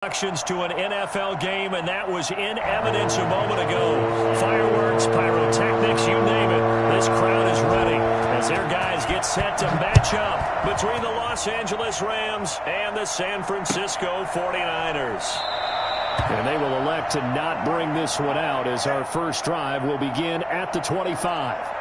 Introductions to an NFL game, and that was in evidence a moment ago. Fireworks, pyrotechnics, you name it. This crowd is ready as their guys get set to match up between the Los Angeles Rams and the San Francisco 49ers. And they will elect to not bring this one out as our first drive will begin at the 25.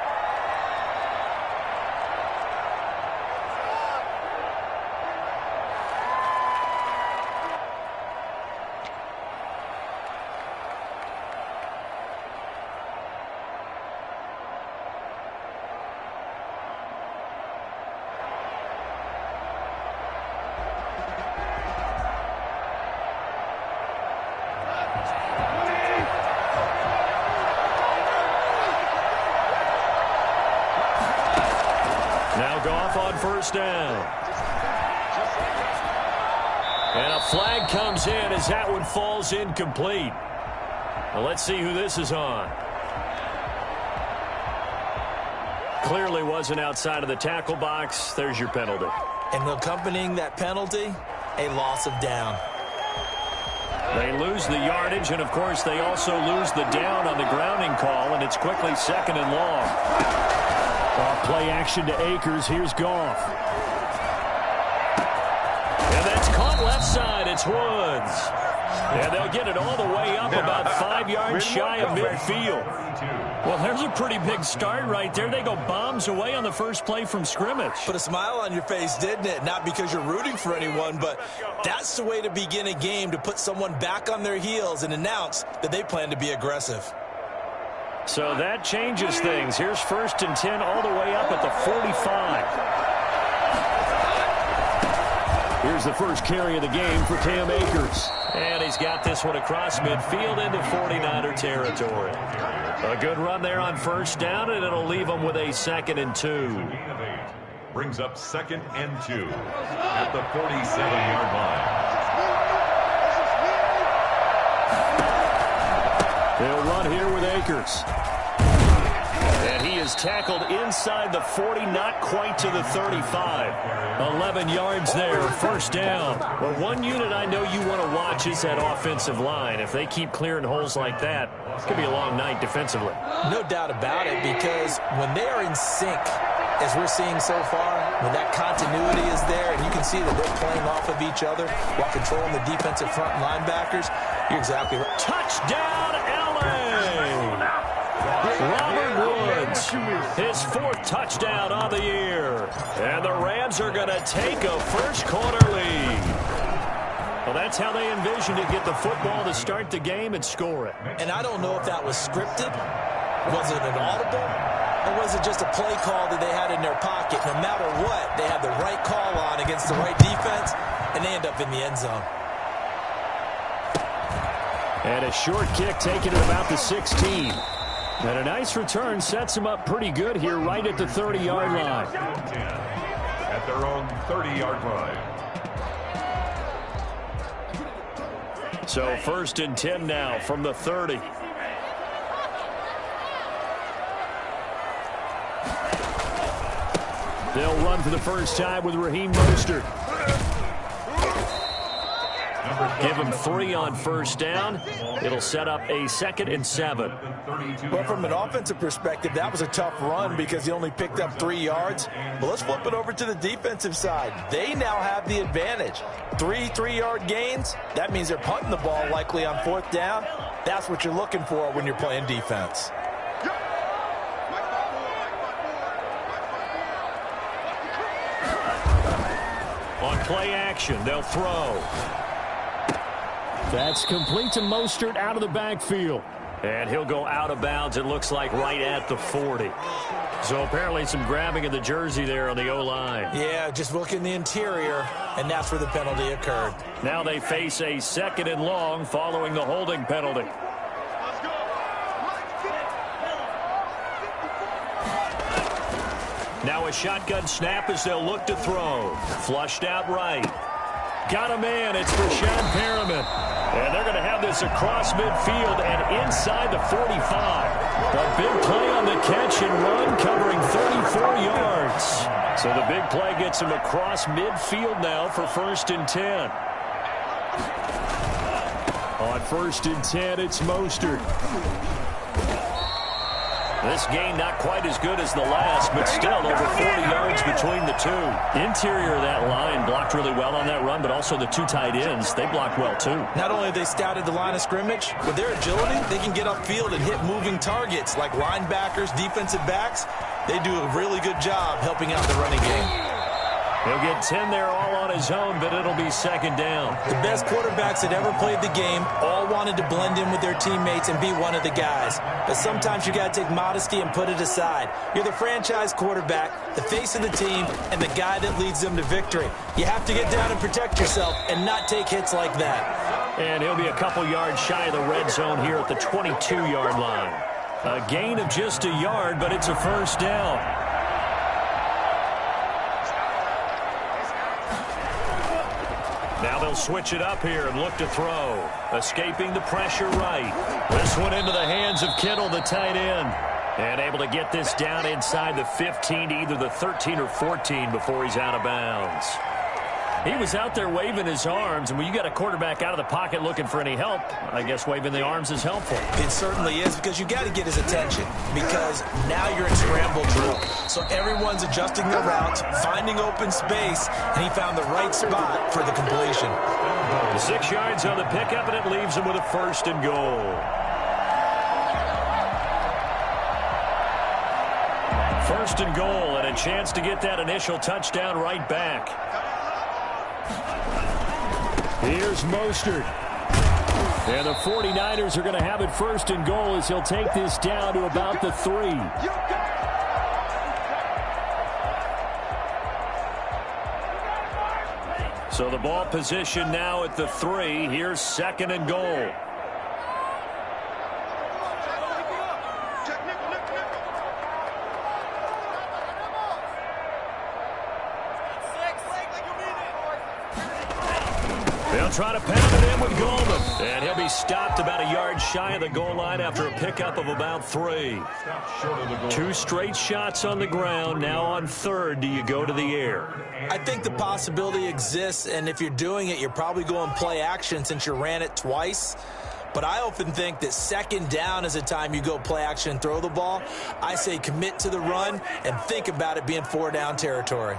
Now Goff on first down. And a flag comes in as that one falls incomplete. Well, let's see who this is on. Clearly wasn't outside of the tackle box. There's your penalty. And accompanying that penalty, a loss of down. They lose the yardage, and of course they also lose the down on the grounding call, and it's quickly second and long. Play action to Akers. Here's Goff. And that's caught left side. It's Woods. And they'll get it all the way up about 5 yards shy of midfield. Well, there's a pretty big start right there. They go bombs away on the first play from scrimmage. Put a smile on your face, didn't it? Not because you're rooting for anyone, but that's the way to begin a game, to put someone back on their heels and announce that they plan to be aggressive. So that changes things. Here's first and 10 all the way up at the 45. Here's the first carry of the game for Cam Akers. And he's got this one across midfield into 49er territory. A good run there on first down, and it'll leave them with a 2nd and 2. Brings up 2nd and 2 at the 47-yard line. They'll run here with Akers. And he is tackled inside the 40, not quite to the 35. 11 yards there, first down. But one unit I know you want to watch is that offensive line. If they keep clearing holes like that, it's going to be a long night defensively. No doubt about it, because when they are in sync, as we're seeing so far, when that continuity is there and you can see that they're playing off of each other while controlling the defensive front linebackers, you're exactly right. Touchdown, LA! Robert Woods, his 4th touchdown on the year. And the Rams are going to take a first-quarter lead. Well, that's how they envisioned it, get the football to start the game and score it. And I don't know if that was scripted. Was it an audible? Or was it just a play call that they had in their pocket? No matter what, they had the right call on against the right defense, and they end up in the end zone. And a short kick taken at about the 16. And a nice return sets them up pretty good here right at the 30-yard line. At their own 30-yard line. So first and 10 now from the 30. They'll run for the first time with Raheem Mostert. Give him 3 on first down. It'll set up a 2nd and 7. But from an offensive perspective, that was a tough run because he only picked up 3 yards. But let's flip it over to the defensive side. They now have the advantage. 3 3-yard gains. That means they're punting the ball likely on 4th down. That's what you're looking for when you're playing defense. On play action, they'll throw. That's complete to Mostert out of the backfield. And he'll go out of bounds, it looks like, right at the 40. So apparently some grabbing of the jersey there on the O-line. Yeah, just look in the interior, and that's where the penalty occurred. Now they face a 2nd and long following the holding penalty. Now a shotgun snap as they'll look to throw. Flushed out right. Got a man. It's Rashad Perriman. And they're going to have this across midfield and inside the 45. A big play on the catch and run covering 34 yards. So the big play gets him across midfield now for 1st and 10. On 1st and 10, it's Mostert. This game not quite as good as the last, but still over 40 yards between the two. Interior of that line blocked really well on that run, but also the two tight ends, they blocked well too. Not only have they scouted the line of scrimmage, with their agility, they can get upfield and hit moving targets like linebackers, defensive backs. They do a really good job helping out the running game. He'll get 10 there all on his own, but it'll be 2nd down. The best quarterbacks that ever played the game all wanted to blend in with their teammates and be one of the guys. But sometimes you got to take modesty and put it aside. You're the franchise quarterback, the face of the team, and the guy that leads them to victory. You have to get down and protect yourself and not take hits like that. And he'll be a couple yards shy of the red zone here at the 22-yard line. A gain of just a yard, but it's a 1st down. Now they'll switch it up here and look to throw. Escaping the pressure right. This one into the hands of Kittle, the tight end. And able to get this down inside the 15 to either the 13 or 14 before he's out of bounds. He was out there waving his arms, and when you got a quarterback out of the pocket looking for any help, I guess waving the arms is helpful. It certainly is, because you got to get his attention, because now you're in scramble drill. So everyone's adjusting their routes, finding open space, and he found the right spot for the completion. 6 yards on the pickup, and it leaves him with a 1st and goal. 1st and goal, and a chance to get that initial touchdown right back. Here's Mostert. And the 49ers are going to have it 1st and goal as he'll take this down to about the 3. So the ball position now at the 3. Here's 2nd and goal. They'll try to pound it in with Goldman. And he'll be stopped about a yard shy of the goal line after a pickup of about 3. 2 straight shots on the ground. Now on 3rd, do you go to the air? I think the possibility exists, and if you're doing it, you're probably going play action since you ran it twice. But I often think that 2nd down is a time you go play action and throw the ball. I say commit to the run and think about it being 4-down territory.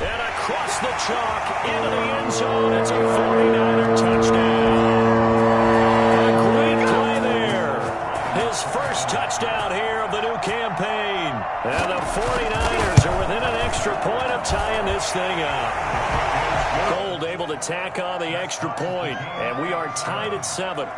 And across the chalk into the end zone. It's a 49er touchdown. A great play there. His first touchdown here of the new campaign. And the 49ers are within an extra point of tying this thing up. Gold able to tack on the extra point. And we are tied at 7.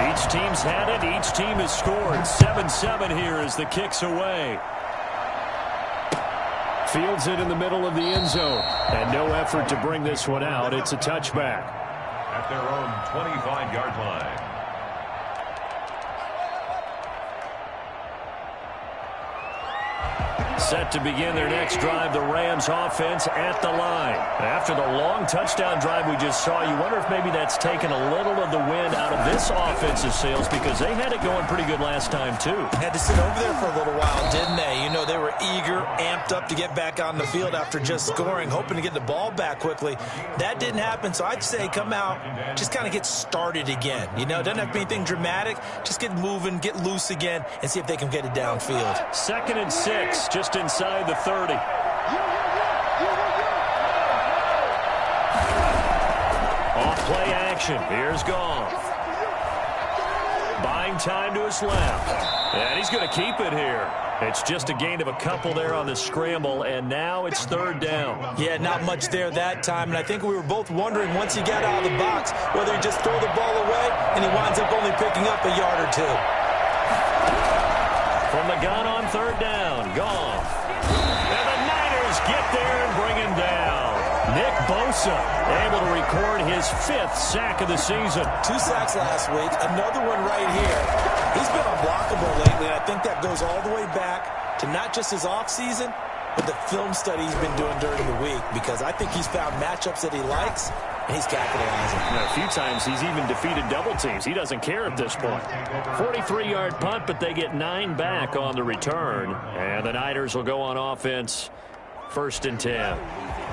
Each team's had it. Each team has scored. 7-7 here as the kick's away. Fields it in the middle of the end zone. And no effort to bring this one out. It's a touchback. At their own 25-yard line. Set to begin their next drive, the Rams offense at the line. After the long touchdown drive we just saw, you wonder if maybe that's taken a little of the wind out of this offensive sails, because they had it going pretty good last time too. Had to sit over there for a little while, didn't they? You know, they were eager, amped up to get back on the field after just scoring, hoping to get the ball back quickly. That didn't happen, so I'd say come out, just kind of get started again. You know, it doesn't have to be anything dramatic. Just get moving, get loose again, and see if they can get it downfield. 2nd and 6, just inside the 30. Off play action. Here's Goff. Buying time to his left. And he's going to keep it here. It's just a gain of a couple there on the scramble, and now it's 3rd down. Yeah, not much there that time, and I think we were both wondering once he got out of the box whether he just throw the ball away and he winds up only picking up a yard or 2. From the gun on 3rd down, Goff. And the Niners get there and bring him down. Nick Bosa able to record his 5th sack of the season. 2 sacks last week, another one right here. He's been unblockable lately, and I think that goes all the way back to not just his offseason, with the film study he's been doing during the week, because I think he's found matchups that he likes, and he's capitalizing. A few times he's even defeated double teams. He doesn't care at this point. 43-yard punt, but they get 9 back on the return. And the Niners will go on offense, 1st and 10.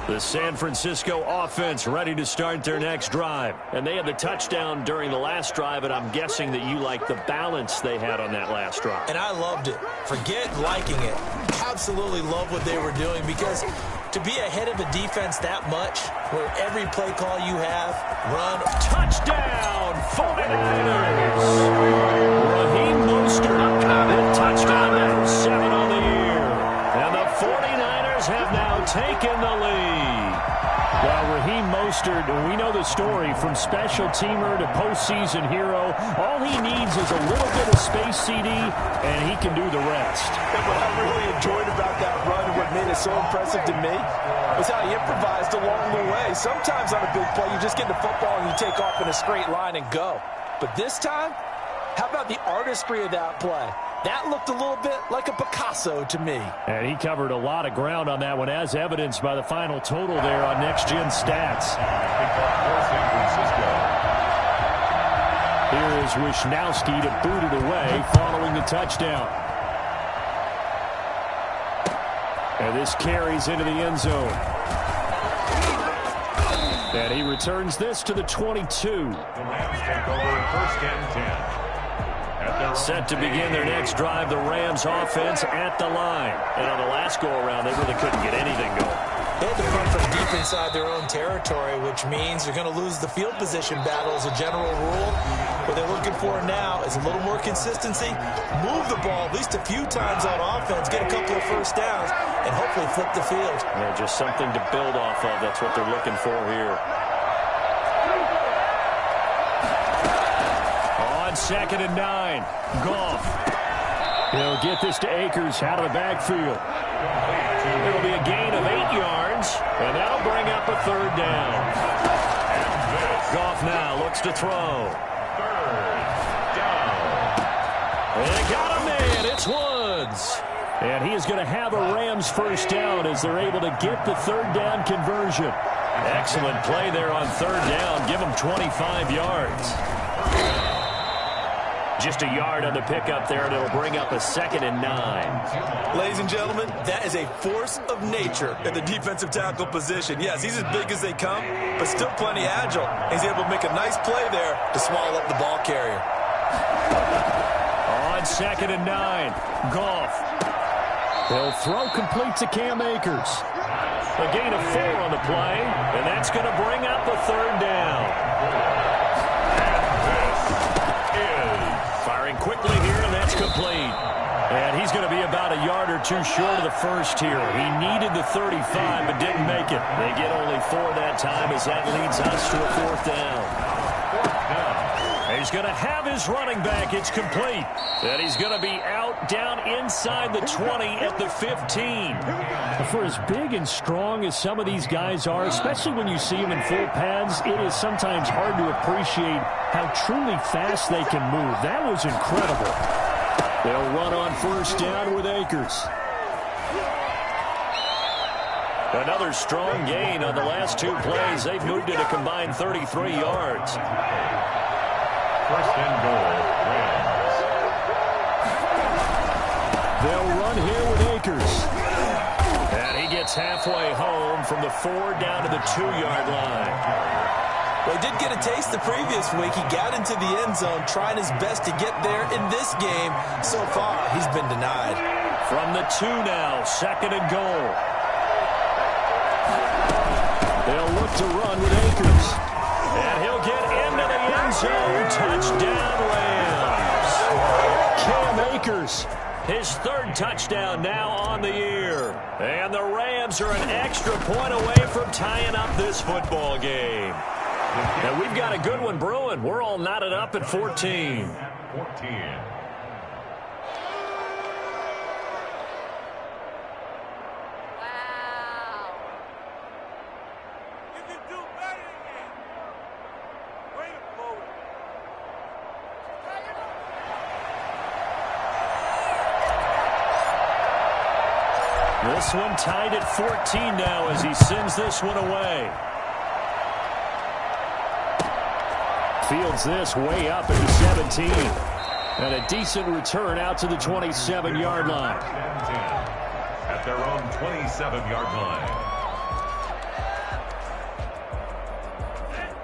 The San Francisco offense ready to start their next drive. And they had the touchdown during the last drive, and I'm guessing that you like the balance they had on that last drive. And I loved it. Forget liking it. Absolutely love what they were doing, because to be ahead of a defense that much, where every play call you have, run, touchdown, 49ers. Raheem Mostert with touchdown number 7 on the year. And the 49ers have now taken the lead. Well, Raheem Mostert, we know the story, from special teamer to postseason hero. All he needs is a little bit of space, CD, and he can do the rest. And what I really enjoyed about that run, what made it so impressive to me, was how he improvised along the way. Sometimes on a big play, you just get the football and you take off in a straight line and go. But this time, how about the artistry of that play? That looked a little bit like a Picasso to me. And he covered a lot of ground on that one, as evidenced by the final total there on Next Gen Stats. Here is Wishnowski to boot it away following the touchdown. And this carries into the end zone. And he returns this to the 22. The Rams take over 1st and 10. Set to begin their next drive, the Rams offense at the line. And on the last go-around, they really couldn't get anything going. They had to punt from deep inside their own territory, which means they're going to lose the field position battle as a general rule. What they're looking for now is a little more consistency, move the ball at least a few times on offense, get a couple of first downs, and hopefully flip the field. Yeah, just something to build off of. That's what they're looking for here. On 2nd and 9, Goff. He'll get this to Akers out of the backfield. It'll be a gain of 8 yards, and that'll bring up a 3rd down. Goff now looks to throw. 3rd down. They got him, man. It's Woods. And he is going to have a Rams 1st down as they're able to get the 3rd down conversion. Excellent play there on 3rd down. Give him 25 yards. Just a yard on the pickup there, and it'll bring up a 2nd and 9. Ladies and gentlemen, that is a force of nature in the defensive tackle position. Yes, he's as big as they come, but still plenty agile. He's able to make a nice play there to swallow up the ball carrier. On 2nd and 9, Goff. They'll throw complete to Cam Akers. A gain of 4 on the play, and that's going to bring up a 3rd down. Quickly here, and that's complete. And he's going to be about a yard or 2 short of the first here. He needed the 35, but didn't make it. They get only 4 that time, as that leads us to a 4th down. He's going to have his running back. It's complete. And he's going to be out down inside the 20 at the 15. For as big and strong as some of these guys are, especially when you see them in full pads, it is sometimes hard to appreciate how truly fast they can move. That was incredible. They'll run on 1st down with Akers. Another strong gain on the last 2 plays. They've moved it a combined 33 yards. 1st and goal, Rams. They'll run here with Akers. And he gets halfway home from the 4 down to the 2-yard line. Well, he did get a taste the previous week. He got into the end zone, trying his best to get there in this game. So far, he's been denied. From the 2 now, 2nd and goal. They'll look to run with Akers. And he'll get into the end zone. Touchdown, Rams. Cam Akers, his 3rd touchdown now on the year. And the Rams are an extra point away from tying up this football game. And we've got a good one brewing. We're all knotted up at 14. 14. This one tied at 14 now as he sends this one away. Fields this way up at the 17. And a decent return out to the 27-yard line. At their own 27-yard line.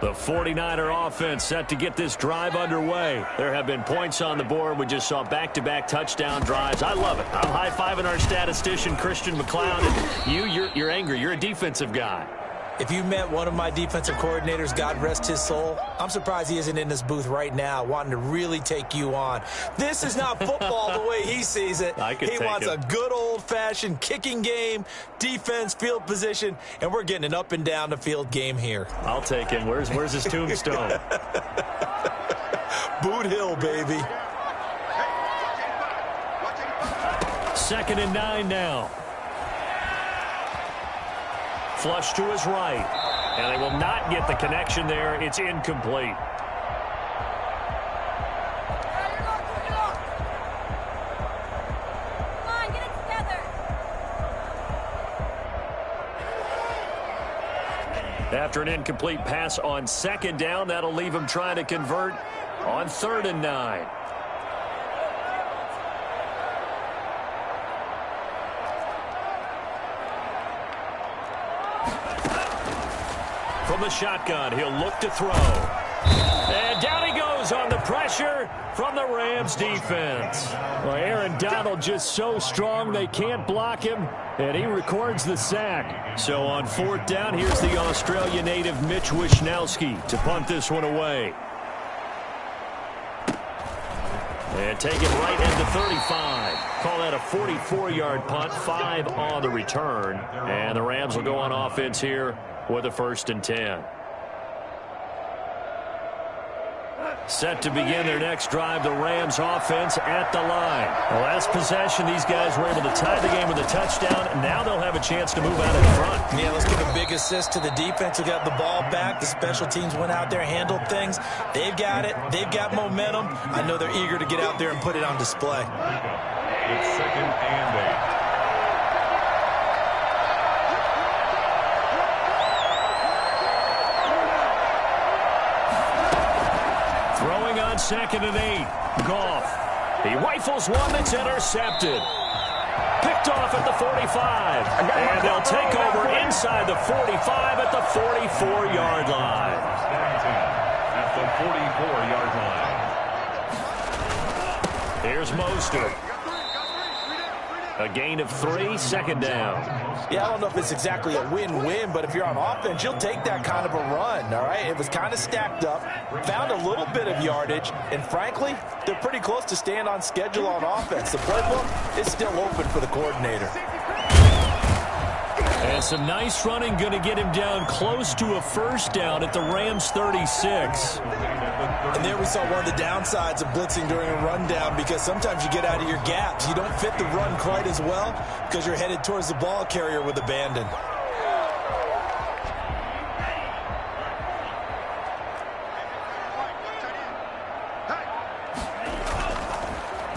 The 49er offense set to get this drive underway. There have been points on the board. We just saw back-to-back touchdown drives. I love it. I'm high-fiving our statistician, Christian McLeod. And you're angry. You're a defensive guy. If you met one of my defensive coordinators, God rest his soul, I'm surprised he isn't in this booth right now wanting to really take you on. This is not football the way he sees it. He wants a good old-fashioned kicking game, defense, field position, and we're getting an up and down the field game here. I'll take him. Where's his tombstone? Boot Hill, baby. 2nd and 9 now. Flush to his right. And they will not get the connection there. It's incomplete. Come on, get it together. After an incomplete pass on 2nd down, that'll leave him trying to convert on 3rd and 9. From the shotgun, he'll look to throw. And down he goes on the pressure from the Rams defense. Well, Aaron Donald just so strong they can't block him, and he records the sack. So on 4th down, here's the Australia native Mitch Wishnowsky to punt this one away. And take it right at the 35. Call that a 44-yard punt, 5 on the return. And the Rams will go on offense here with a 1st and 10. Set to begin their next drive, the Rams offense at the line. The last possession, these guys were able to tie the game with a touchdown, and now they'll have a chance to move out in front. Yeah, let's give a big assist to the defense who got the ball back. The special teams went out there, handled things. They've got it. They've got momentum. I know they're eager to get out there and put it on display. It's 2nd and 8. Throwing on 2nd and 8. Goff. He rifles one that's intercepted. Picked off at the 45. And they'll take over inside the 45 at the 44-yard line. At the 44-yard line. Here's Mostert. A gain of 3, 2nd down. Yeah, I don't know if it's exactly a win-win, but if you're on offense, you'll take that kind of a run, all right? It was kind of stacked up, found a little bit of yardage, and frankly, they're pretty close to staying on schedule on offense. The playbook is still open for the coordinator. And some nice running, going to get him down close to a 1st down at the Rams 36. And there we saw one of the downsides of blitzing during a rundown, because sometimes you get out of your gaps. You don't fit the run quite as well because you're headed towards the ball carrier with abandon.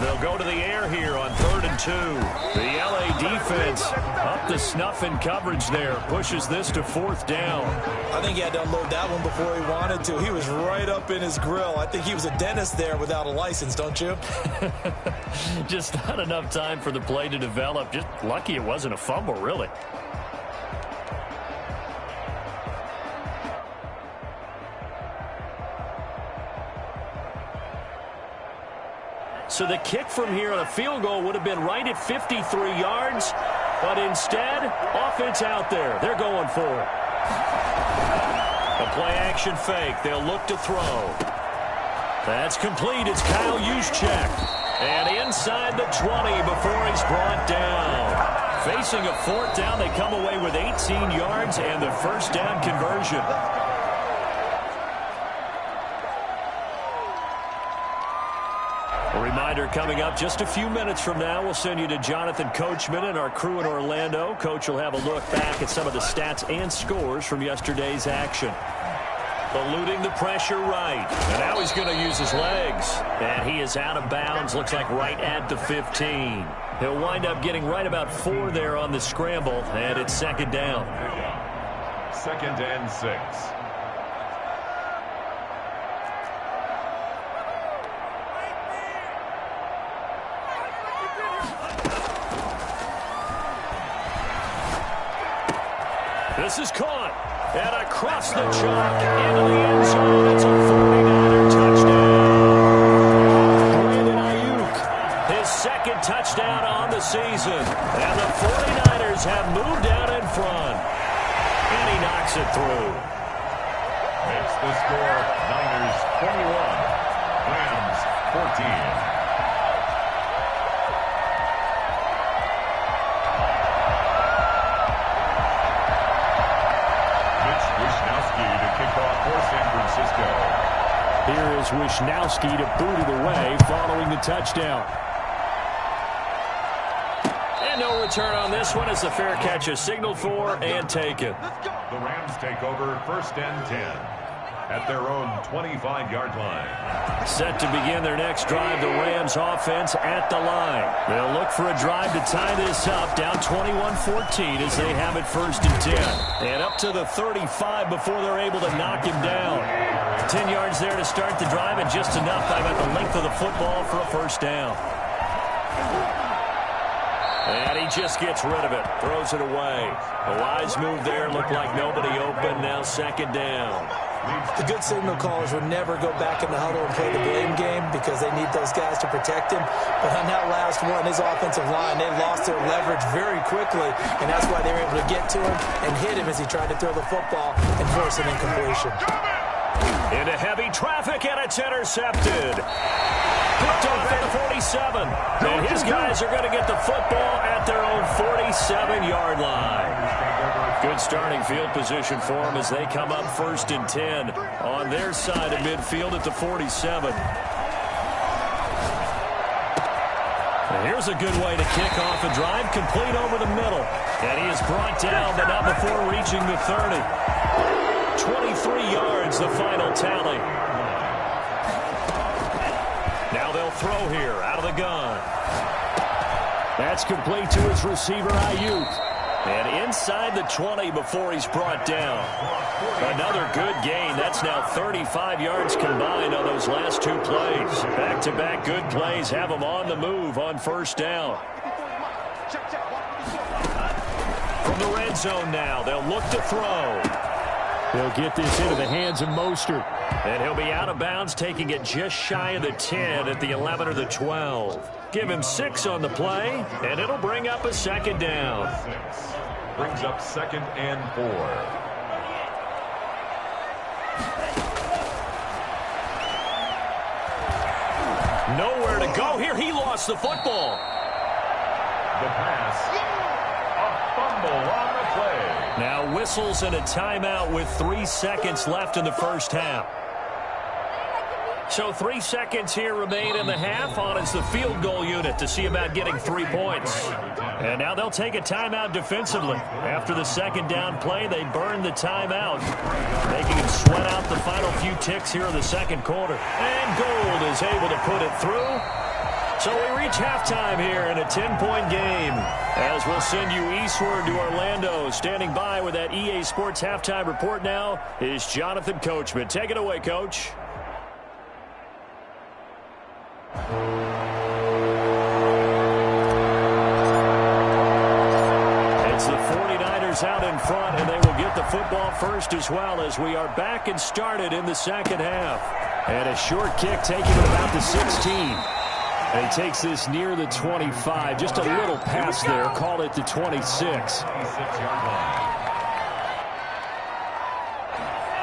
They'll go to the air here on 3rd and 2. The LA defense up to snuff in coverage there. Pushes this to 4th down. I think he had to unload that one before he wanted to. He was right up in his grill. I think he was a dentist there without a license, don't you? Just not enough time for the play to develop. Just lucky it wasn't a fumble, really. So the kick from here on a field goal would have been right at 53 yards, but instead, offense out there. They're going for it. A play-action fake. They'll look to throw. That's complete. It's Kyle Juszczyk. And inside the 20 before he's brought down. Facing a 4th down, they come away with 18 yards and the 1st down conversion. A reminder coming up just a few minutes from now, we'll send you to Jonathan Coachman and our crew in Orlando. Coach will have a look back at some of the stats and scores from yesterday's action. Eluding the pressure right. And now he's going to use his legs. And he is out of bounds. Looks like right at the 15. He'll wind up getting right about 4 there on the scramble, and it's second down. 2nd and 6. This is caught, and across the chalk into the end zone. It's a 49er touchdown. His second touchdown on the season. And the 49ers have moved out in front. And he knocks it through. Makes the score Niners 21, Rams 14. To kick off for San Francisco. Here is Wishnowski to boot it away following the touchdown. And no return on this one as the fair catch is signaled for and taken. The Rams take over 1st and 10 at their own 25-yard line. Set to begin their next drive, the Rams offense at the line. They'll look for a drive to tie this up, down 21-14 as they have it 1st and 10. And up to the 35 before they're able to knock him down. 10 yards there to start the drive, and just enough by about the length of the football for a 1st down. And he just gets rid of it, throws it away. A wise move there, looked like nobody open, now 2nd down. The good signal callers would never go back in the huddle and play the blame game because they need those guys to protect him. But on that last one, his offensive line, they lost their leverage very quickly, and that's why they were able to get to him and hit him as he tried to throw the football and force an incompletion. Into heavy traffic, and it's intercepted. Picked off at the 47. And his guys are going to get the football at their own 47-yard line. Good starting field position for them as they come up 1st and 10 on their side of midfield at the 47. And here's a good way to kick off a drive, complete over the middle. And he is brought down, but not before reaching the 30. 23 yards, the final tally. Now they'll throw here out of the gun. That's complete to his receiver, Ayuk. And inside the 20 before he's brought down. Another good gain. That's now 35 yards combined on those last 2 plays. Back-to-back good plays have him on the move on 1st down. From the red zone now, they'll look to throw. They'll get this into the hands of Mostert. And he'll be out of bounds, taking it just shy of the 10 at the 11 or the 12. Give him 6 on the play, and it'll bring up a 2nd down. Brings up 2nd and 4. Nowhere to go here. He lost the football. The pass. A fumble on the play. Now whistles and a timeout with 3 seconds left in the 1st half. So 3 seconds here remain in the half. On is the field goal unit to see about getting 3 points. And now they'll take a timeout defensively. After the 2nd down play, they burn the timeout, making them sweat out the final few ticks here in the 2nd quarter. And Gold is able to put it through. So we reach halftime here in a 10-point game. As we'll send you eastward to Orlando. Standing by with that EA Sports halftime report now is Jonathan Coachman. Take it away, Coach. It's the 49ers out in front, and they will get the football first as well as we are back and started in the 2nd half. And a short kick taking it about the 16. And he takes this near the 25. Just a little pass there. Call it the 26.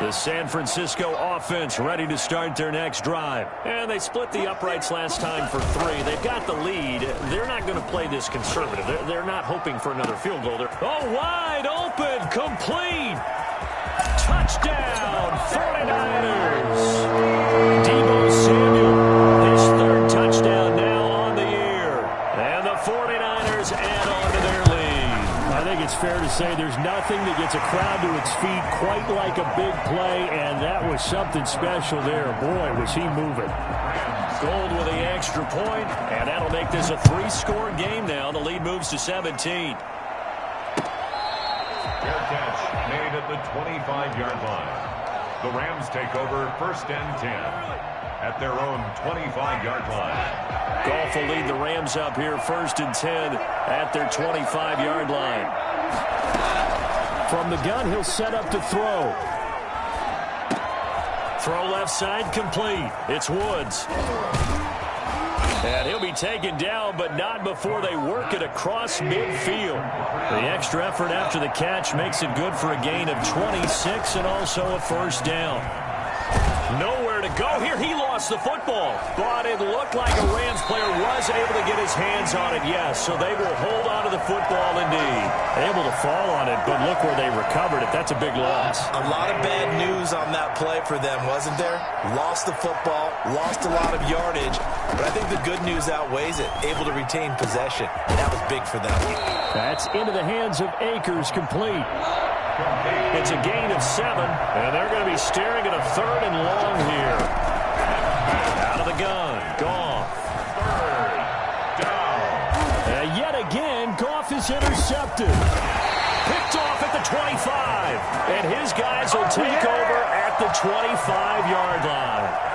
The San Francisco offense ready to start their next drive. And they split the uprights last time for 3. They've got the lead. They're not going to play this conservative. They're not hoping for another field goal. Oh, wide open, complete. Touchdown, 49ers. Deebo Samuel, his 3rd touchdown now on the year. And the 49ers add on to their lead. I think it's fair to say there's nothing that gets a crowd to its feet quite like a big play, and that was something special there. Boy, was he moving. Gold with the extra point, and that'll make this a 3-score game now. The lead moves to 17. Fair catch made at the 25-yard line. The Rams take over 1st and 10 at their own 25-yard line. Goff will lead the Rams up here 1st and 10 at their 25-yard line. From the gun, he'll set up to throw. Throw left side complete. It's Woods. And he'll be taken down, but not before they work it across midfield. The extra effort after the catch makes it good for a gain of 26 and also a 1st down. Nowhere to go here. He lost the football, but it looked like a Rams player was able to get his hands on it, yes. So they will hold on to the football indeed. Able to fall on it, but look where they recovered it. That's a big loss. A lot of bad news on that play for them, wasn't there? Lost the football, lost a lot of yardage, but I think the good news outweighs it. Able to retain possession, and that was big for them. That's into the hands of Akers, complete. It's a gain of 7, and they're going to be staring at a 3rd and long here. Out of the gun, Goff. 3rd down. And yet again, Goff is intercepted. Picked off at the 25, and his guys will take over at the 25-yard line.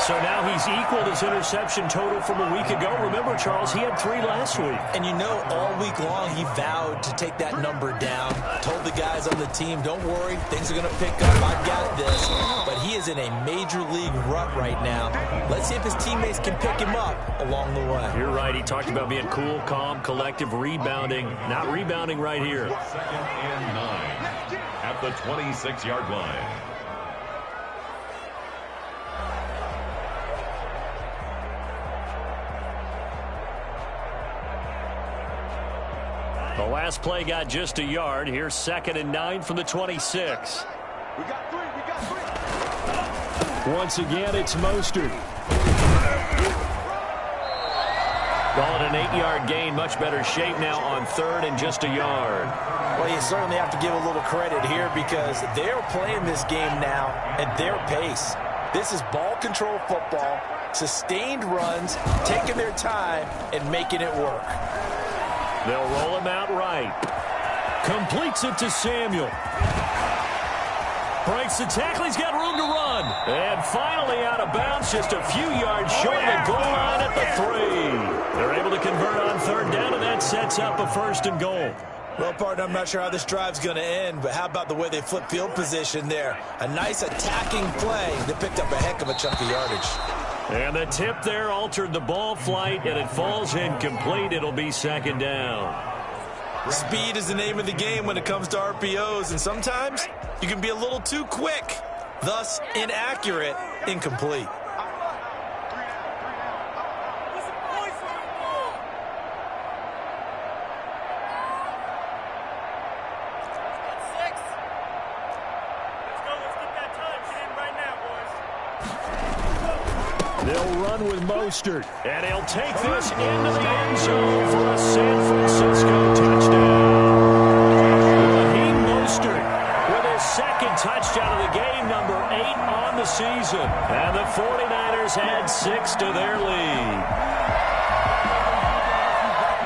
So now he's equaled his interception total from a week ago. Remember, Charles, he had 3 last week. And you know, all week long he vowed to take that number down. Told the guys on the team, don't worry, things are going to pick up. I've got this. But he is in a major league rut right now. Let's see if his teammates can pick him up along the way. You're right. He talked about being cool, calm, collective, rebounding. Not rebounding right here. 2nd and 9 at the 26-yard line. The last play got just a yard. Here's 2nd and 9 from the 26. We got 3. Once again, it's Mostert. Call it an 8-yard gain. Much better shape now on 3rd and just a yard. Well, you certainly have to give a little credit here because they're playing this game now at their pace. This is ball control football, sustained runs, taking their time, and making it work. They'll roll him out right. Completes it to Samuel. Breaks the tackle. He's got room to run. And finally out of bounds, just a few yards short of the goal line at the 3. They're able to convert on 3rd down, and that sets up a 1st and goal. Well, partner, I'm not sure how this drive's going to end, but how about the way they flip field position there? A nice attacking play. They picked up a heck of a chunk of yardage. And the tip there altered the ball flight, and it falls incomplete. It'll be 2nd down. Speed is the name of the game when it comes to RPOs, and sometimes you can be a little too quick, thus inaccurate, incomplete. They'll run with Mostert, and he'll take this into the end zone for a San Francisco touchdown. Raheem Mostert with his 2nd touchdown of the game, number 8 on the season. And the 49ers add 6 to their lead.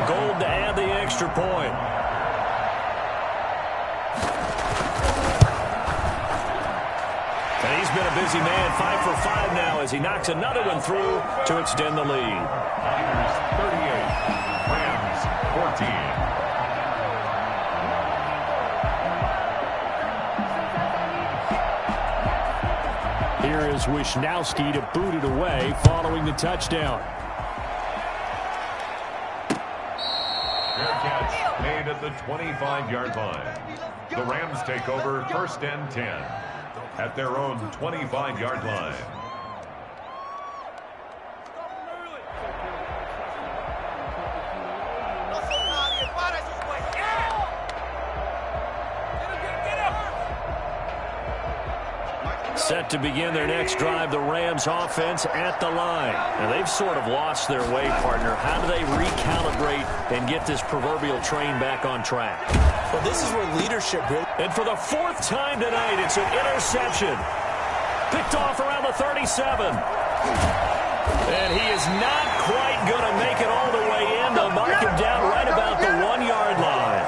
Gold to add the extra point. And he's been a busy man, 5 for 5 now as he knocks another one through to extend the lead. Niners 38, Rams 14. Here is Wisnowski to boot it away following the touchdown. Fair catch made at the 25-yard line. The Rams take over 1st and 10 at their own 25-yard line. Set to begin their next drive, the Rams offense at the line. And they've sort of lost their way, partner. How do they recalibrate and get this proverbial train back on track? Well, this is where leadership really... And for the 4th time tonight, it's an interception. Picked off around the 37. And he is not quite going to make it all the way in. They'll mark him down right about the 1-yard line.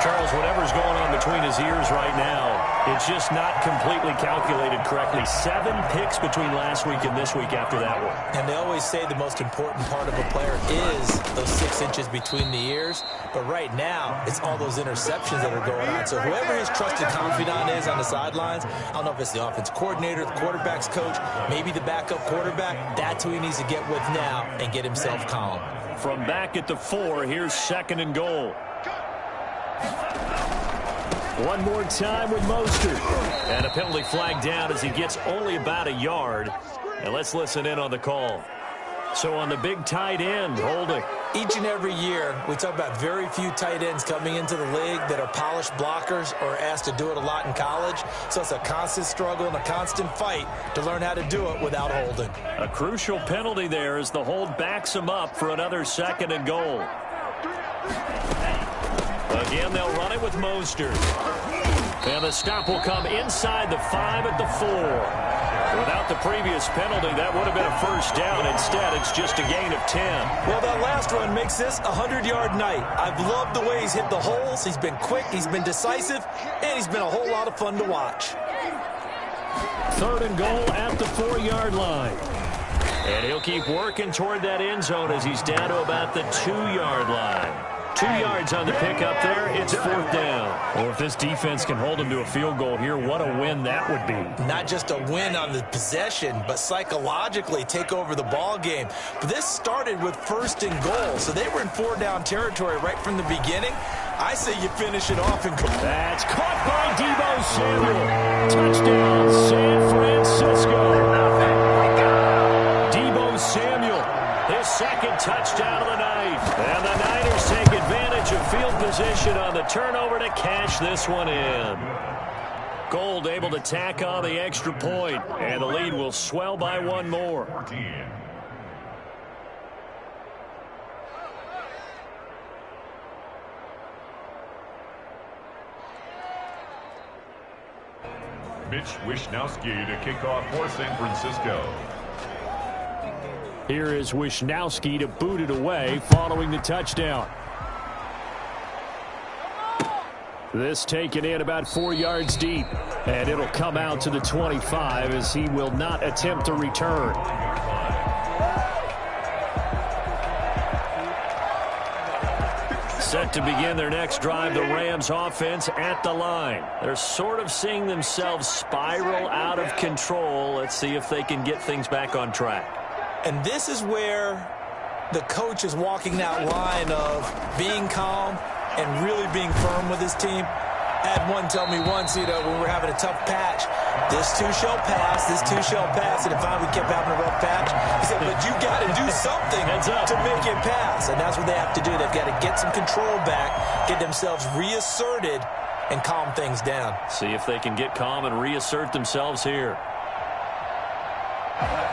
Charles, whatever's going on between his ears right now, it's just not completely calculated correctly. 7 picks between last week and this week after that one. And they always say the most important part of a player is those 6 inches between the ears. But right now, it's all those interceptions that are going on. So whoever his trusted confidant is on the sidelines, I don't know if it's the offense coordinator, the quarterback's coach, maybe the backup quarterback, that's who he needs to get with now and get himself calm. From back at the 4, here's 2nd and goal. One more time with Mostert. And a penalty flag down as he gets only about a yard. And let's listen in on the call. So on the big tight end, holding. Each and every year, we talk about very few tight ends coming into the league that are polished blockers or asked to do it a lot in college. So it's a constant struggle and a constant fight to learn how to do it without holding. A crucial penalty there as the hold backs him up for another 2nd and goal. Again, they'll run it with Mostert. And the stop will come inside the 5 at the 4. Without the previous penalty, that would have been a first down. Instead, it's just a gain of 10. Well, that last run makes this a 100-yard night. I've loved the way he's hit the holes. He's been quick, he's been decisive, and he's been a whole lot of fun to watch. 3rd and goal at the 4-yard line. And he'll keep working toward that end zone as he's down to about the 2-yard line. 2 yards on the pickup there. It's 4th down. Well, if this defense can hold him to a field goal here, what a win that would be. Not just a win on the possession, but psychologically take over the ball game. But this started with 1st and goal, so they were in 4-down territory right from the beginning. I say you finish it off and go. That's caught by Deebo Samuel. Touchdown, San Francisco. Deebo Samuel, his 2nd touchdown of the night. And the Niners take advantage of field position on the turnover to cash this one in. Gold able to tack on the extra point, and the lead will swell by 1 more. Mitch Wishnowsky to kick off for San Francisco. Here is Wishnowsky to boot it away following the touchdown. This taken in about 4 yards deep, and it'll come out to the 25 as he will not attempt to return. Set to begin their next drive, the Rams offense at the line. They're sort of seeing themselves spiral out of control. Let's see if they can get things back on track. And this is where the coach is walking that line of being calm and really being firm with his team. I had one tell me once, when we were having a tough patch, this too shall pass, this too shall pass. And finally we kept having a rough patch. He said, but you got to do something to make it pass. And that's what they have to do. They've got to get some control back, get themselves reasserted, and calm things down. See if they can get calm and reassert themselves here.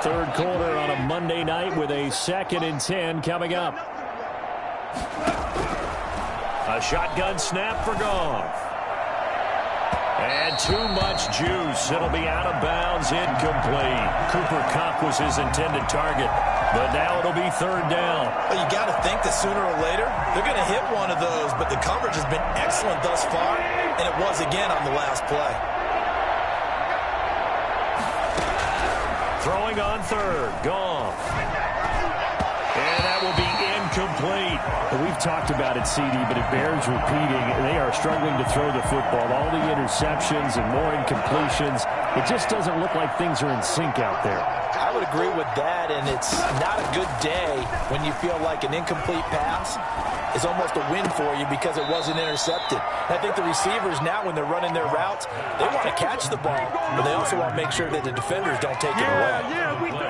3rd quarter on a Monday night with a 2nd and 10 coming up. A shotgun snap for Goff. And too much juice. It'll be out of bounds, incomplete. Cooper Kupp was his intended target, but now it'll be 3rd down. Well, you got to think that sooner or later they're going to hit one of those, but the coverage has been excellent thus far, and it was again on the last play. Throwing on 3rd, Goff. And that will be incomplete. We've talked about it, CD, but it bears repeating. They are struggling to throw the football. All the interceptions and more incompletions. It just doesn't look like things are in sync out there. I would agree with that, and it's not a good day when you feel like an incomplete pass is almost a win for you because it wasn't intercepted. And I think the receivers now, when they're running their routes, they want to catch the ball, but they also want to make sure that the defenders don't take it away.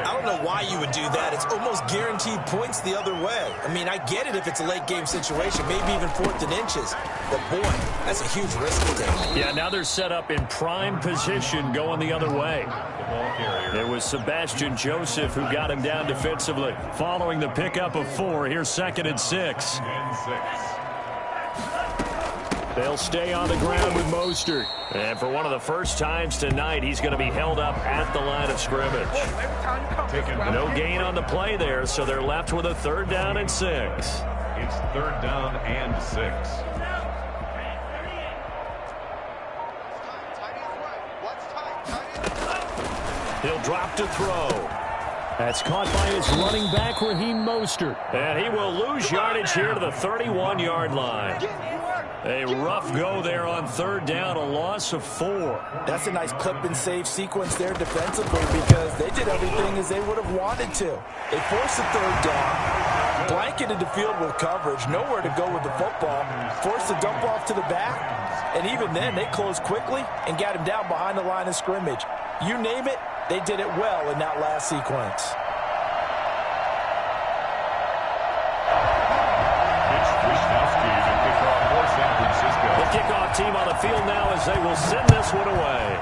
I don't know why you would do that. It's almost guaranteed points the other way. I mean, I get it if it's a late game situation, maybe even 4th and inches. But, boy, that's a huge risk to take. Yeah, now they're set up in prime position going the other way. It was Sebastian Joseph who got him down defensively. Following the pickup of 4, here's 2nd and 6. They'll stay on the ground with Mostert. And for one of the first times tonight, he's going to be held up at the line of scrimmage. No gain on the play there, so they're left with a 3rd down and 6. It's 3rd down and 6. He'll drop to throw. That's caught by his running back, Raheem Mostert. And he will lose yardage here to the 31-yard line. A rough go there on 3rd down, a loss of 4. That's a nice clip and save sequence there defensively because they did everything as they would have wanted to. They forced the 3rd down, blanketed the field with coverage, nowhere to go with the football, forced the dump off to the back, and even then they closed quickly and got him down behind the line of scrimmage. You name it, they did it well in that last sequence. The kickoff team on the field now as they will send this one away.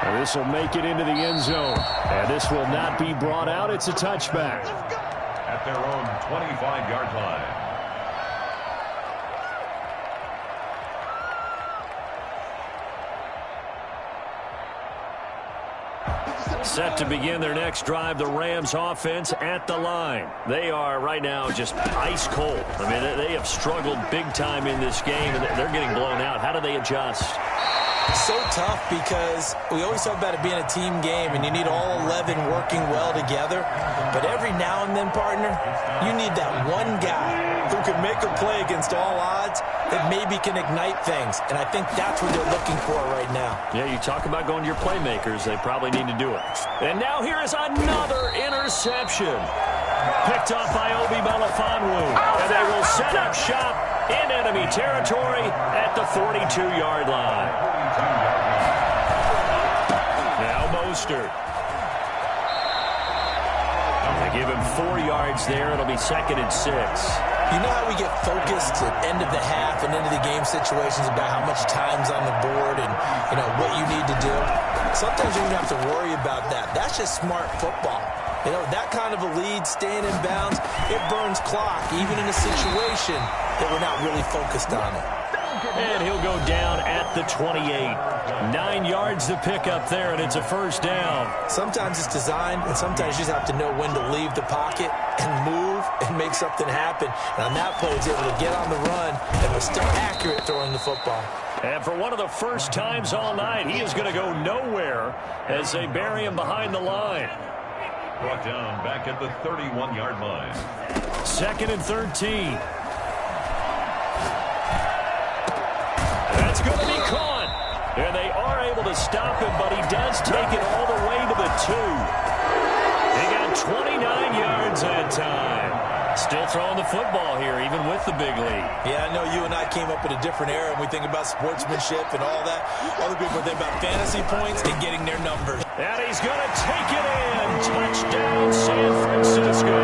And this will make it into the end zone. And this will not be brought out. It's a touchback. At their own 25-yard line. Set to begin their next drive, the Rams offense at the line. They are right now just ice cold. I mean, they have struggled big time in this game, and they're getting blown out. How do they adjust? So tough because we always talk about it being a team game, and you need all 11 working well together. But every now and then, partner, you need that one guy who can make a play against all odds that maybe can ignite things. And I think that's what they're looking for right now. Yeah, you talk about going to your playmakers. They probably need to do it. And now here is another interception. Picked up by Obi Melifonwu. And they will set up shop in enemy territory at the 42-yard line. Now Mostert. They give him 4 yards there. It'll be 2nd and 6. You know how we get focused at end of the half and into the game situations about how much time's on the board and, you know, what you need to do? Sometimes you don't have to worry about that. That's just smart football. You know, that kind of a lead, staying in bounds, it burns clock, even in a situation that we're not really focused on it. And he'll go down at the 28. 9 yards to pick up there, and it's a 1st down. Sometimes it's designed, and sometimes you just have to know when to leave the pocket and move and make something happen. And on that play, he's able to get on the run and was still accurate throwing the football. And for one of the first times all night, he is going to go nowhere as they bury him behind the line. Brought down back at the 31-yard line. 2nd and 13. That's going to be caught. And they are able to stop him, but he does take it all the way to the 2. He got 29 yards that time. Still throwing the football here, even with the big lead. Yeah, I know you and I came up in a different era, and we think about sportsmanship and all that. Other people think about fantasy points and getting their numbers. And he's going to take it in. Touchdown, San Francisco.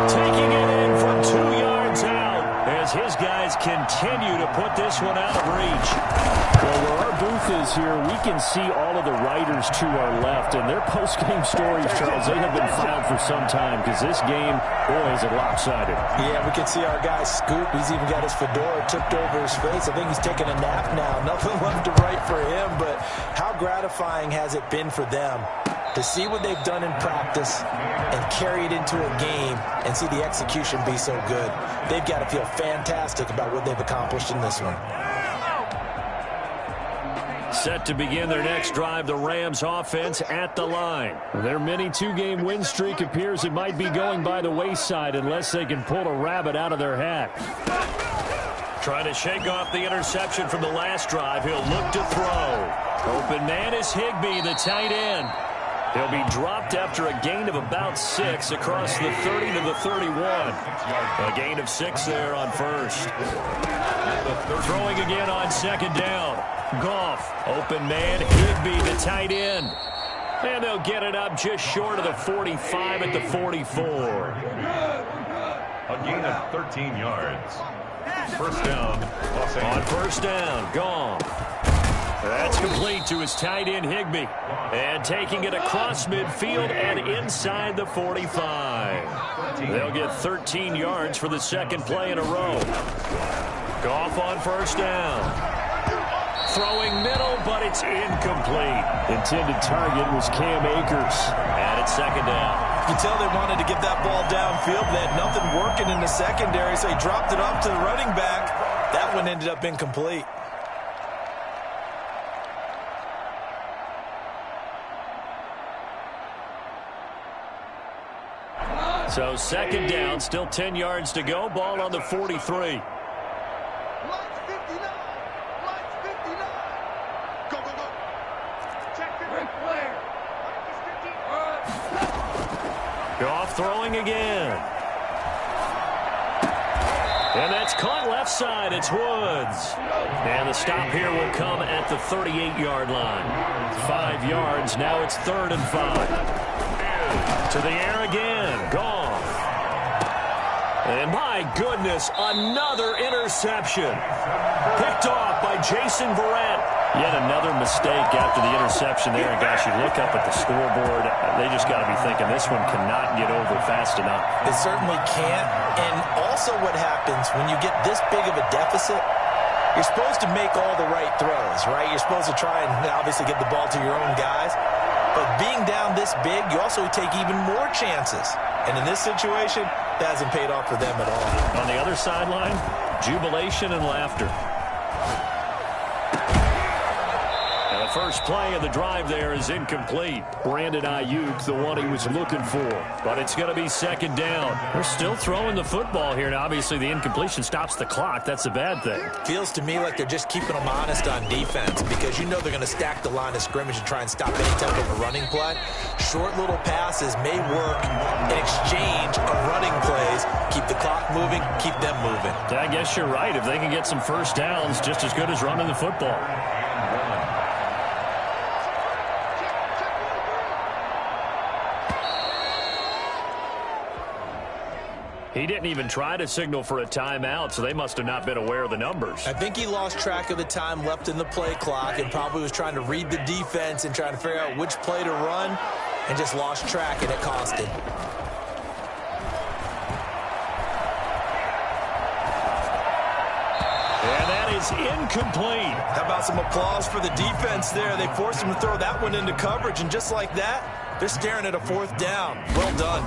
Taking it in from 2 yards out as his guys continue to put this one out of reach. Well, where our booth is here, we can see all of the writers to our left, and their post-game stories, Charles, they have been filed for some time because this game, boy, is it lopsided. Yeah, we can see our guy Scoop. He's even got his fedora tipped over his face. I think he's taking a nap now. Nothing left to write for him, but how gratifying has it been for them to see what they've done in practice and carry it into a game and see the execution be so good. They've got to feel fantastic about what they've accomplished in this one. Set to begin their next drive, the Rams offense at the line. Their mini 2-game win streak appears it might be going by the wayside unless they can pull a rabbit out of their hat. Trying to shake off the interception from the last drive. He'll look to throw. Open man is Higbee, the tight end. He'll be dropped after a gain of about 6 across the 30 to the 31. A gain of 6 there on 1st. Throwing again on 2nd down. Goff, open man, Higbee, the tight end. And they'll get it up just short of the 45 at the 44. A gain of 13 yards. 1st down, Los Angeles. On 1st down, Goff. That's complete to his tight end, Higbee. And taking it across midfield and inside the 45. They'll get 13 yards for the second play in a row. Goff on first down. Throwing middle, but it's incomplete. Intended target was Cam Akers. And it's second down. You can tell they wanted to get that ball downfield. They had nothing working in the secondary, so he dropped it off to the running back. That one ended up incomplete. So second down, still 10 yards to go. Ball on the 43. Goff throwing again. And that's caught left side. It's Woods. And the stop here will come at the 38-yard line. 5 yards. Now it's 3rd and 5. To the air again. Goff. And my goodness, another interception. Picked off by Jason Verrett. Yet another mistake after the interception there. And gosh, you look up at the scoreboard, they just got to be thinking this one cannot get over fast enough. It certainly can't. And also what happens when you get this big of a deficit, you're supposed to make all the right throws, right? You're supposed to try and obviously get the ball to your own guys. But being down this big, you also take even more chances. And in this situation, that hasn't paid off for them at all. On the other sideline, jubilation and laughter. And the first play of the drive there is incomplete. Brandon Ayuk, the one he was looking for. But it's going to be second down. They're still throwing the football here. And obviously the incompletion stops the clock. That's a bad thing. Feels to me like they're just keeping them honest on defense because you know they're going to stack the line of scrimmage and try and stop any type of a running play. Short little passes may work in exchange of running plays. Keep the clock moving, keep them moving. I guess you're right. If they can get some first downs, just as good as running the football. He didn't even try to signal for a timeout, so they must have not been aware of the numbers. I think he lost track of the time left in the play clock and probably was trying to read the defense and trying to figure out which play to run and just lost track, and it cost him. And that is incomplete. How about some applause for the defense there? They forced him to throw that one into coverage, and just like that, they're staring at a 4th down. Well done.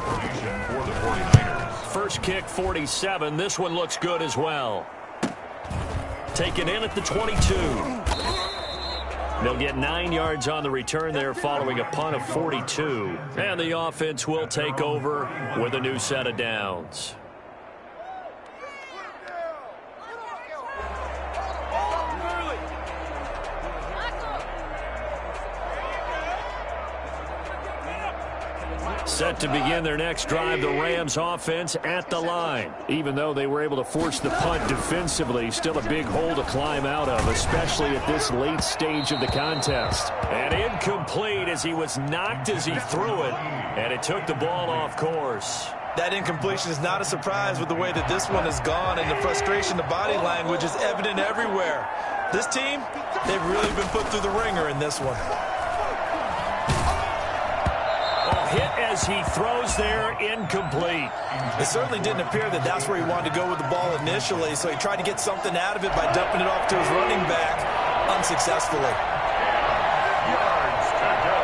For the 49ers. First kick, 47. This one looks good as well. Taken in at the 22. They'll get 9 yards on the return there following a punt of 42. And the offense will take over with a new set of downs. Set to begin their next drive, the Rams offense at the line. Even though they were able to force the punt defensively, still a big hole to climb out of, especially at this late stage of the contest. And incomplete as he was knocked as he threw it, and it took the ball off course. That incompletion is not a surprise with the way that this one has gone, and the frustration, the body language is evident everywhere. This team, they've really been put through the ringer in this one. Hit as he throws there, incomplete. It certainly didn't appear that that's where he wanted to go with the ball initially, so he tried to get something out of it by dumping it off to his running back unsuccessfully. Yards to go.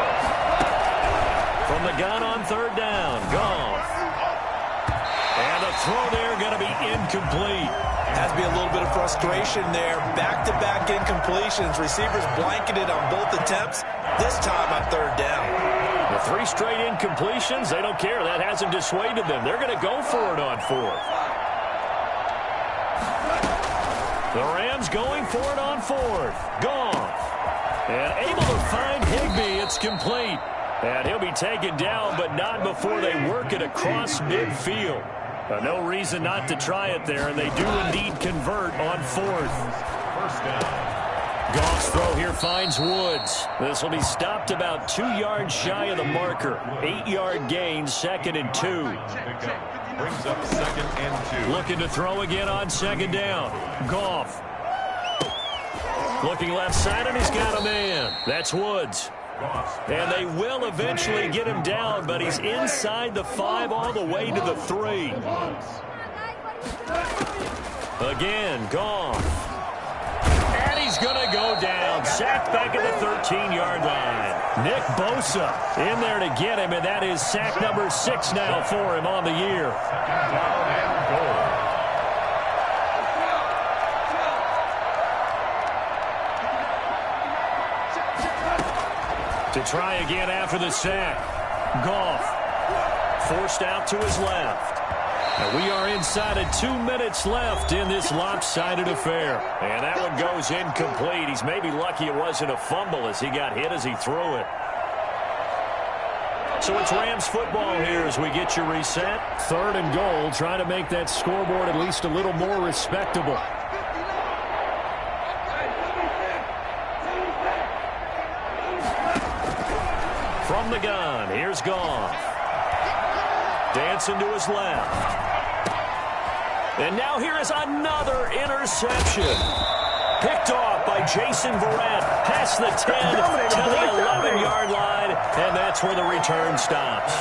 From the gun on 3rd down, Goff. And the throw there going to be incomplete. Has to be a little bit of frustration there. Back-to-back incompletions. Receivers blanketed on both attempts, this time on 3rd down. The 3 straight incompletions, they don't care. That hasn't dissuaded them. They're going to go for it on 4th. The Rams going for it on 4th. Goff. And able to find Higbee. It's complete. And he'll be taken down, but not before they work it across midfield. No reason not to try it there, and they do indeed convert on 4th. First down. Goff's throw here finds Woods. This will be stopped about 2 yards shy of the marker. 8-yard gain, 2nd and 2. Brings up 2nd and 2. Looking to throw again on 2nd down. Goff. Looking left side, and he's got a man. That's Woods. And they will eventually get him down, but he's inside the 5 all the way to the 3. Again, Goff. And he's going to go down. Sacked back at the 13-yard line. Nick Bosa in there to get him, and that is sack number 6 now for him on the year. Down and goal. To try again after the sack. Goff forced out to his left. And we are inside of 2 minutes left in this lopsided affair. And that one goes incomplete. He's maybe lucky it wasn't a fumble as he got hit as he threw it. So it's Rams football here as we get you reset. 3rd and goal, trying to make that scoreboard at least a little more respectable. From the gun, here's Goff. Dancing to his left. And now here is another interception. Picked off by Jason Verrett. Past the 10 to the 11-yard line. And that's where the return stops.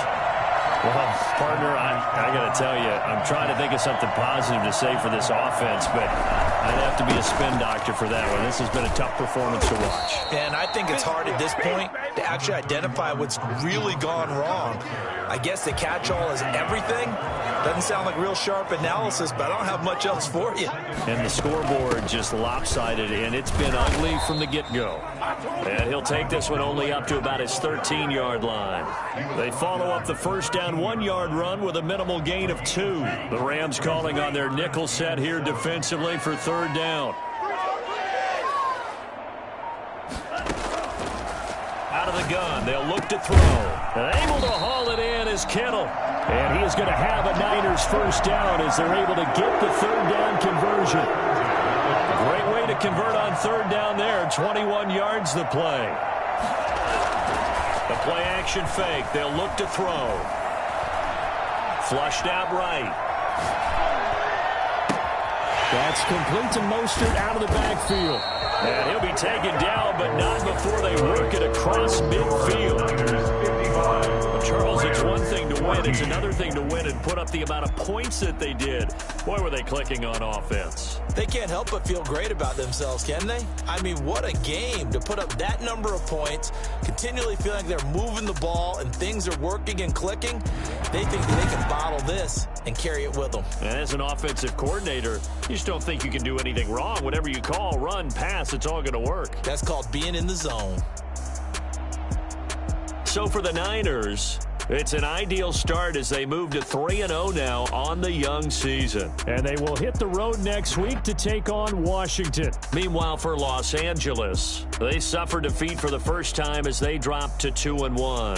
Well, partner, I got to tell you, I'm trying to think of something positive to say for this offense, but I'd have to be a spin doctor for that one. This has been a tough performance to watch. And I think it's hard at this point to actually identify what's really gone wrong. I guess the catch-all is everything. Doesn't sound like real sharp analysis, but I don't have much else for you. And the scoreboard just lopsided, and it's been ugly from the get-go. And he'll take this one only up to about his 13-yard line. They follow up the first down 1-yard run with a minimal gain of 2. The Rams calling on their nickel set here defensively for 3rd down. Out of the gun, they'll look to throw. And able to haul it in is Kittle. And he is going to have a Niners first down as they're able to get the 3rd down conversion. Great way to convert on 3rd down there. 21 yards the play. The play action fake. They'll look to throw. Flushed out right. That's complete to Mostert out of the backfield. And he'll be taken down, but not before they work it across midfield. Well, Charles, it's one thing to win. It's another thing to win and put up the amount of points that they did. Boy, were they clicking on offense. They can't help but feel great about themselves, can they? I mean, what a game to put up that number of points, continually feeling like they're moving the ball and things are working and clicking. They think that they can bottle this and carry it with them. And as an offensive coordinator, you just don't think you can do anything wrong. Whatever you call, run, pass, it's all going to work. That's called being in the zone. So for the Niners, it's an ideal start as they move to 3-0 now on the young season. And they will hit the road next week to take on Washington. Meanwhile, for Los Angeles, they suffered defeat for the first time as they dropped to 2-1.